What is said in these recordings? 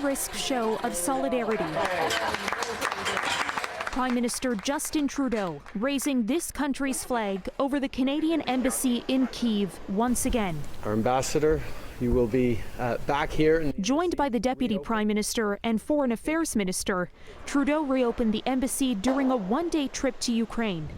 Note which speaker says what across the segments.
Speaker 1: high-risk show of solidarity. Prime Minister Justin Trudeau raising this country's flag over the Canadian embassy in Kyiv once again.
Speaker 2: Our ambassador, you will be back here.
Speaker 1: Joined by the Deputy Prime Minister and Foreign Affairs Minister, Trudeau reopened the embassy during a one-day trip to Ukraine,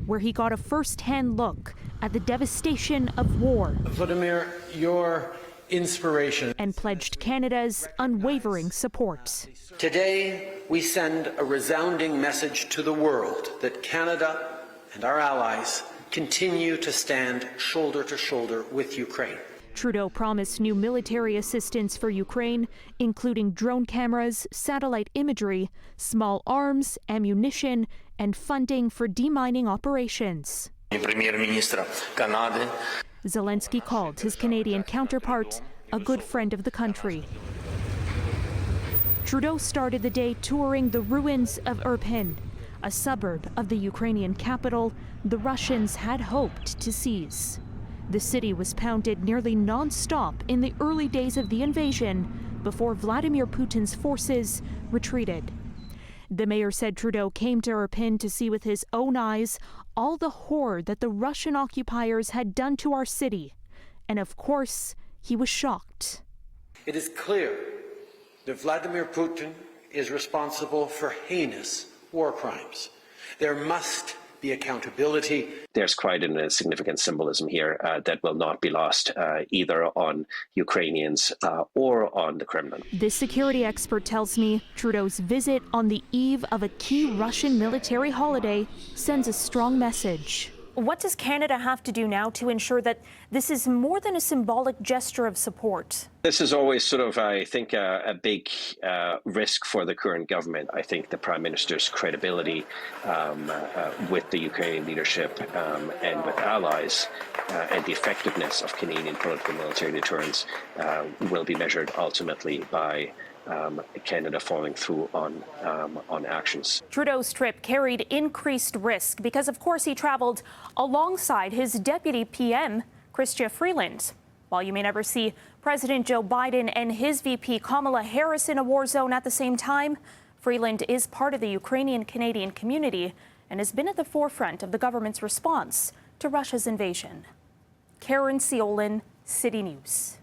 Speaker 1: where he got a first-hand look at the devastation of war.
Speaker 2: Vladimir, your inspiration.
Speaker 1: And pledged Canada's unwavering support.
Speaker 3: Today, we send a resounding message to the world that Canada and our allies continue to stand shoulder to shoulder with Ukraine.
Speaker 1: Trudeau promised new military assistance for Ukraine, including drone cameras, satellite imagery, small arms, ammunition, and funding for demining operations. Zelensky called his Canadian counterpart a good friend of the country. Trudeau started the day touring the ruins of Irpin, a suburb of the Ukrainian capital the Russians had hoped to seize. The city was pounded nearly non-stop in the early days of the invasion before Vladimir Putin's forces retreated. The mayor said Trudeau came to Irpin to see with his own eyes all the horror that the Russian occupiers had done to our city. And of course, he was shocked.
Speaker 3: It is clear that Vladimir Putin is responsible for heinous war crimes. There must be accountability.
Speaker 4: There's quite a significant symbolism here that will not be lost either on Ukrainians or on the Kremlin.
Speaker 1: This security expert tells me Trudeau's visit on the eve of a key Russian military holiday sends a strong message. What does Canada have to do now to ensure that this is more than a symbolic gesture of support?
Speaker 4: This is always sort of, I think, a big risk for the current government. I think the Prime Minister's credibility with the Ukrainian leadership and with allies and the effectiveness of Canadian political military deterrence will be measured ultimately by Canada following through on actions.
Speaker 1: Trudeau's trip carried increased risk because, of course, he traveled alongside his deputy PM, Chrystia Freeland. While you may never see President Joe Biden and his VP Kamala Harris in a war zone at the same time, Freeland is part of the Ukrainian-Canadian community and has been at the forefront of the government's response to Russia's invasion. Caryn Ceolin, City News.